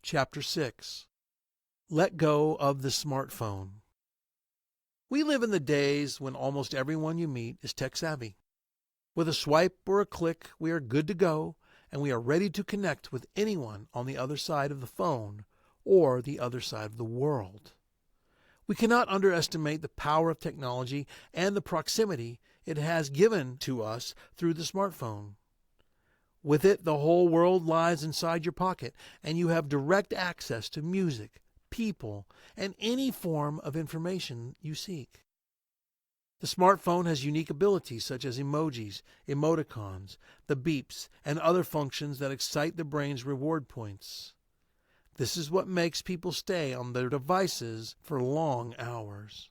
Chapter 6. Let go of the smartphone. We live in the days when almost everyone you meet is tech savvy. With a swipe or a click, we are good to go, and we are ready to connect with anyone on the other side of the phone or the other side of the world. We cannot underestimate the power of technology and the proximity it has given to us through the smartphone. With it, the whole world lies inside your pocket, and you have direct access to music, people, and any form of information you seek. The smartphone has unique abilities such as emojis, emoticons, the beeps, and other functions that excite the brain's reward points. This is what makes people stay on their devices for long hours.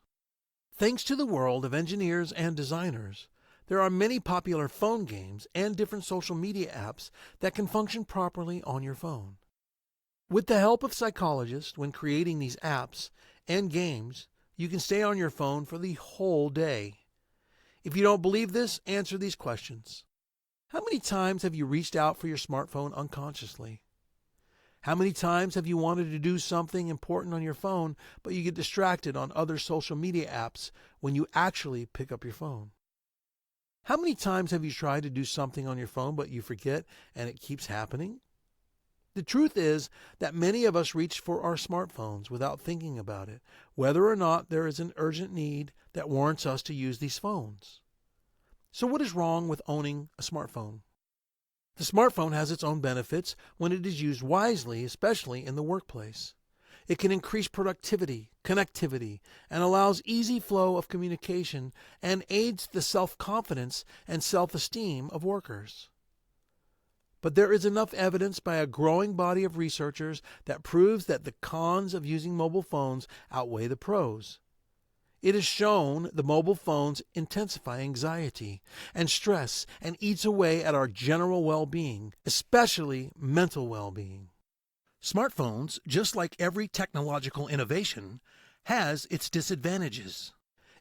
Thanks to the world of engineers and designers, there are many popular phone games and different social media apps that can function properly on your phone. With the help of psychologists when creating these apps and games, you can stay on your phone for the whole day. If you don't believe this, answer these questions. How many times have you reached out for your smartphone unconsciously? How many times have you wanted to do something important on your phone, but you get distracted on other social media apps when you actually pick up your phone? How many times have you tried to do something on your phone, but you forget and it keeps happening? The truth is that many of us reach for our smartphones without thinking about it, whether or not there is an urgent need that warrants us to use these phones. So what is wrong with owning a smartphone? The smartphone has its own benefits when it is used wisely, especially in the workplace. It can increase productivity, connectivity, and allows easy flow of communication and aids the self-confidence and self-esteem of workers. But there is enough evidence by a growing body of researchers that proves that the cons of using mobile phones outweigh the pros. It is shown the mobile phones intensify anxiety and stress and eats away at our general well-being, especially mental well-being. Smartphones, just like every technological innovation, has its disadvantages.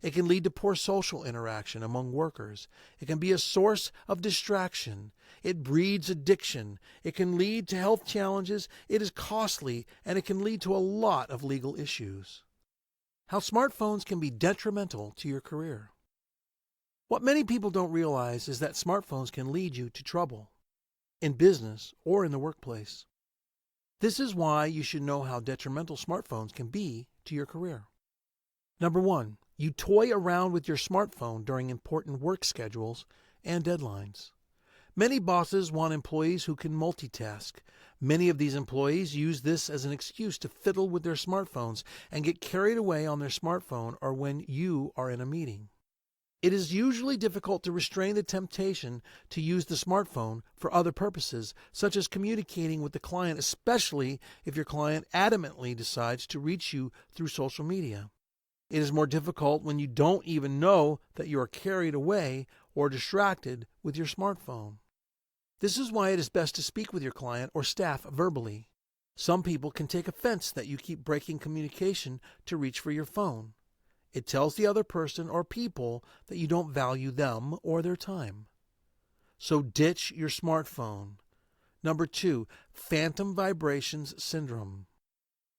It can lead to poor social interaction among workers. It can be a source of distraction. It breeds addiction. It can lead to health challenges. It is costly, and it can lead to a lot of legal issues. How smartphones can be detrimental to your career. What many people don't realize is that smartphones can lead you to trouble, in business or in the workplace. This is why you should know how detrimental smartphones can be to your career. Number 1, you toy around with your smartphone during important work schedules and deadlines. Many bosses want employees who can multitask. Many of these employees use this as an excuse to fiddle with their smartphones and get carried away on their smartphone or when you are in a meeting. It is usually difficult to restrain the temptation to use the smartphone for other purposes, such as communicating with the client, especially if your client adamantly decides to reach you through social media. It is more difficult when you don't even know that you are carried away or distracted with your smartphone. This is why it is best to speak with your client or staff verbally. Some people can take offense that you keep breaking communication to reach for your phone. It tells the other person or people that you don't value them or their time. So ditch your smartphone. Number 2, phantom vibrations syndrome.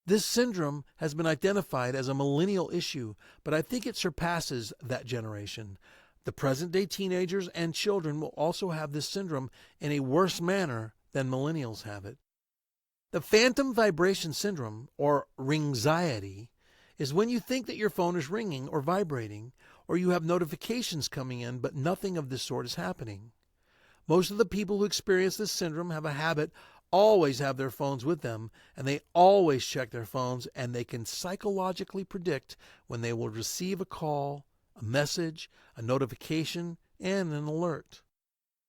This syndrome has been identified as a millennial issue, but I think it surpasses that generation. The present-day teenagers and children will also have this syndrome in a worse manner than millennials have it. The phantom vibration syndrome, or ringxiety, is when you think that your phone is ringing or vibrating, or you have notifications coming in, but nothing of this sort is happening. Most of the people who experience this syndrome have a habit always have their phones with them, and they always check their phones, and they can psychologically predict when they will receive a call, a message, a notification, and an alert.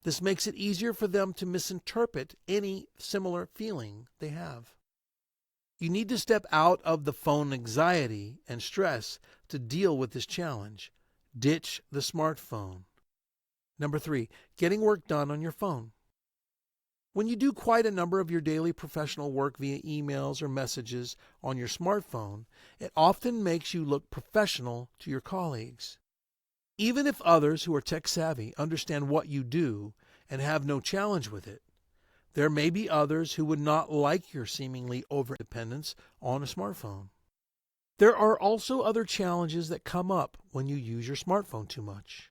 This makes it easier for them to misinterpret any similar feeling they have. You need to step out of the phone anxiety and stress to deal with this challenge. Ditch the smartphone. Number 3, getting work done on your phone. When you do quite a number of your daily professional work via emails or messages on your smartphone, it often makes you look professional to your colleagues. Even if others who are tech savvy understand what you do and have no challenge with it, There may be others who would not like your seemingly over-dependence on a smartphone. There are also other challenges that come up when you use your smartphone too much.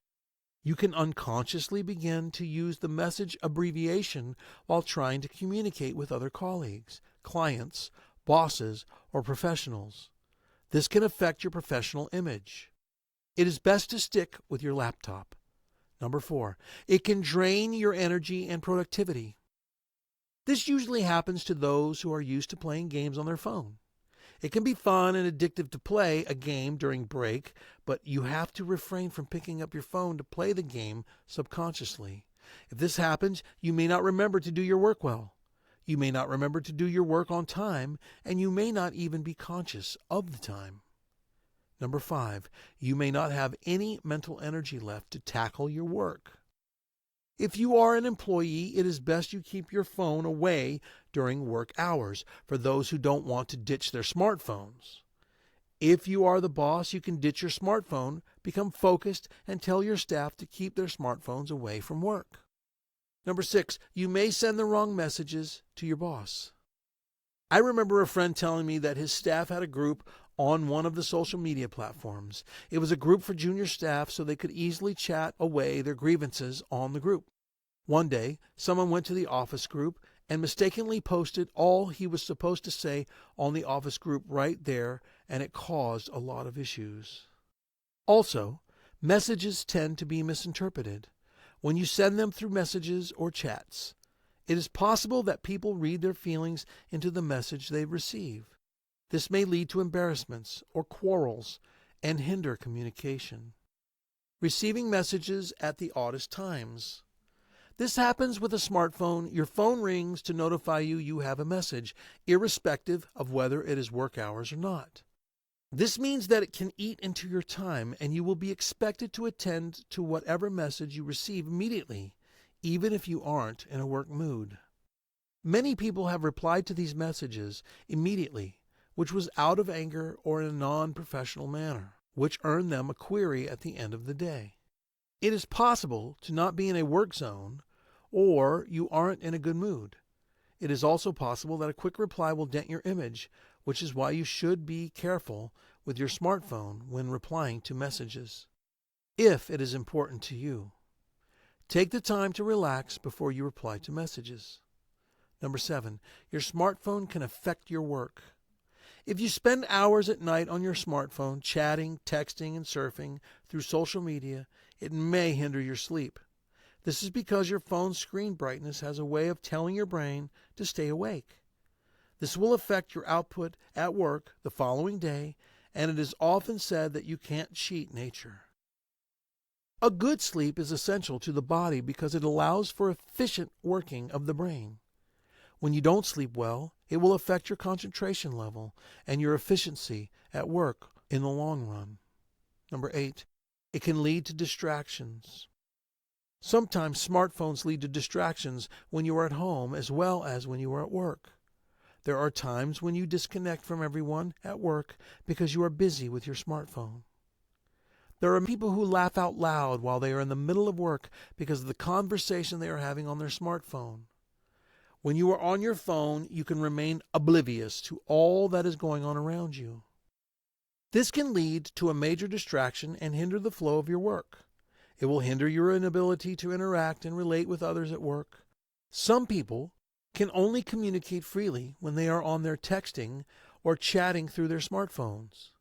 You can unconsciously begin to use the message abbreviation while trying to communicate with other colleagues, clients, bosses, or professionals. This can affect your professional image. It is best to stick with your laptop. Number 4, it can drain your energy and productivity. This usually happens to those who are used to playing games on their phone. It can be fun and addictive to play a game during break, but you have to refrain from picking up your phone to play the game subconsciously. If this happens, you may not remember to do your work well. You may not remember to do your work on time, and you may not even be conscious of the time. Number 5, you may not have any mental energy left to tackle your work. If you are an employee, it is best you keep your phone away during work hours for those who don't want to ditch their smartphones. If you are the boss, you can ditch your smartphone, become focused, and tell your staff to keep their smartphones away from work. Number 6, you may send the wrong messages to your boss. I remember a friend telling me that his staff had a group on one of the social media platforms. It was a group for junior staff so they could easily chat away their grievances on the group. One day, someone went to the office group and mistakenly posted all he was supposed to say on the office group right there, and it caused a lot of issues. Also, messages tend to be misinterpreted when you send them through messages or chats. It is possible that people read their feelings into the message they receive. This may lead to embarrassments or quarrels and hinder communication. Receiving messages at the oddest times. This happens with a smartphone. Your phone rings to notify you have a message, irrespective of whether it is work hours or not. This means that it can eat into your time, and you will be expected to attend to whatever message you receive immediately, even if you aren't in a work mood. Many people have replied to these messages immediately, which was out of anger or in a non-professional manner, which earned them a query at the end of the day. It is possible to not be in a work zone, or you aren't in a good mood. It is also possible that a quick reply will dent your image, which is why you should be careful with your smartphone when replying to messages, if it is important to you. Take the time to relax before you reply to messages. Number 7, your smartphone can affect your work. If you spend hours at night on your smartphone chatting, texting, and surfing through social media, it may hinder your sleep. This is because your phone's screen brightness has a way of telling your brain to stay awake. This will affect your output at work the following day, and it is often said that you can't cheat nature. A good sleep is essential to the body because it allows for efficient working of the brain. When you don't sleep well, it will affect your concentration level and your efficiency at work in the long run. Number 8, it can lead to distractions. Sometimes smartphones lead to distractions when you are at home as well as when you are at work. There are times when you disconnect from everyone at work because you are busy with your smartphone. There are people who laugh out loud while they are in the middle of work because of the conversation they are having on their smartphone. When you are on your phone, you can remain oblivious to all that is going on around you. This can lead to a major distraction and hinder the flow of your work. It will hinder your inability to interact and relate with others at work. Some people can only communicate freely when they are on their texting or chatting through their smartphones.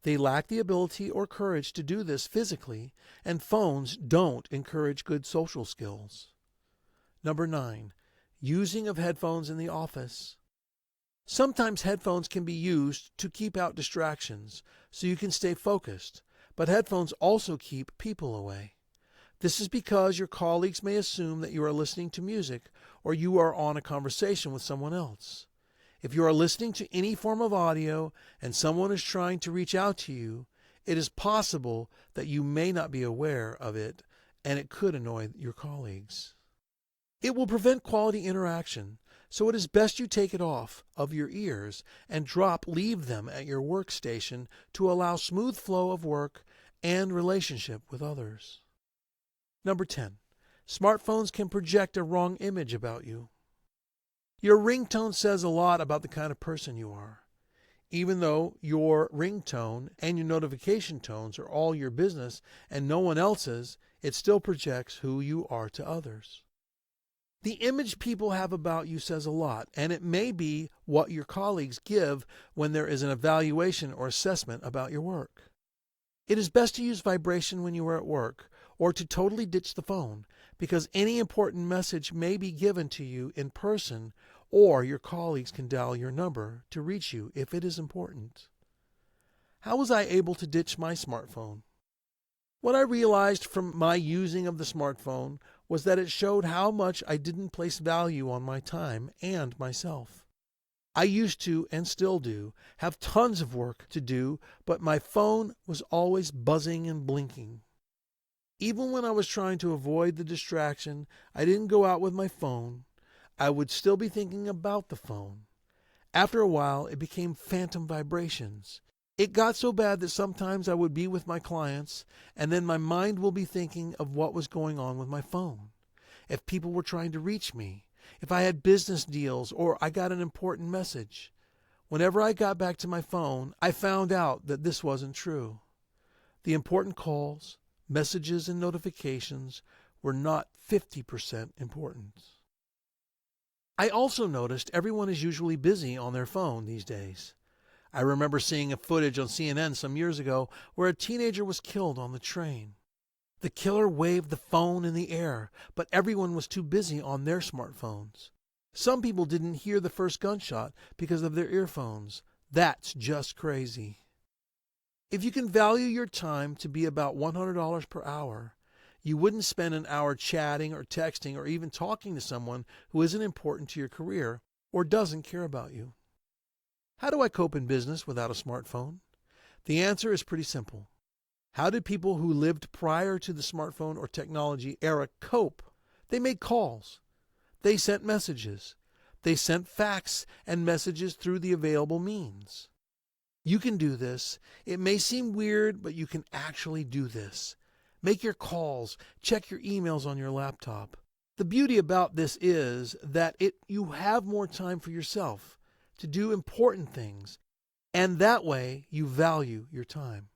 They lack the ability or courage to do this physically, and phones don't encourage good social skills. Number 9, using of headphones in the office. Sometimes headphones can be used to keep out distractions so you can stay focused, but headphones also keep people away. This is because your colleagues may assume that you are listening to music or you are on a conversation with someone else. If you are listening to any form of audio and someone is trying to reach out to you, it is possible that you may not be aware of it, and it could annoy your colleagues. It will prevent quality interaction, so it is best you take it off of your ears and leave them at your workstation to allow smooth flow of work and relationship with others. Number 10, smartphones can project a wrong image about you. Your ringtone says a lot about the kind of person you are. Even though your ringtone and your notification tones are all your business and no one else's, it still projects who you are to others. The image people have about you says a lot, and it may be what your colleagues give when there is an evaluation or assessment about your work. It is best to use vibration when you are at work, or to totally ditch the phone, because any important message may be given to you in person, or your colleagues can dial your number to reach you if it is important. How was I able to ditch my smartphone? What I realized from my using of the smartphone was that it showed how much I didn't place value on my time and myself. I used to, and still do, have tons of work to do, but my phone was always buzzing and blinking. Even when I was trying to avoid the distraction, I didn't go out with my phone. I would still be thinking about the phone. After a while, it became phantom vibrations. It got so bad that sometimes I would be with my clients, and then my mind will be thinking of what was going on with my phone. If people were trying to reach me, if I had business deals, or I got an important message. Whenever I got back to my phone, I found out that this wasn't true. The important calls, messages, and notifications were not 50% important. I also noticed everyone is usually busy on their phone these days. I remember seeing a footage on CNN some years ago where a teenager was killed on the train. The killer waved the phone in the air, but everyone was too busy on their smartphones. Some people didn't hear the first gunshot because of their earphones. That's just crazy. If you can value your time to be about $100 per hour, you wouldn't spend an hour chatting or texting or even talking to someone who isn't important to your career or doesn't care about you. How do I cope in business without a smartphone? The answer is pretty simple. How did people who lived prior to the smartphone or technology era cope? They made calls. They sent messages. They sent fax and messages through the available means. You can do this. It may seem weird, but you can actually do this. Make your calls. Check your emails on your laptop. The beauty about this is that you have more time for yourself to do important things, and that way you value your time.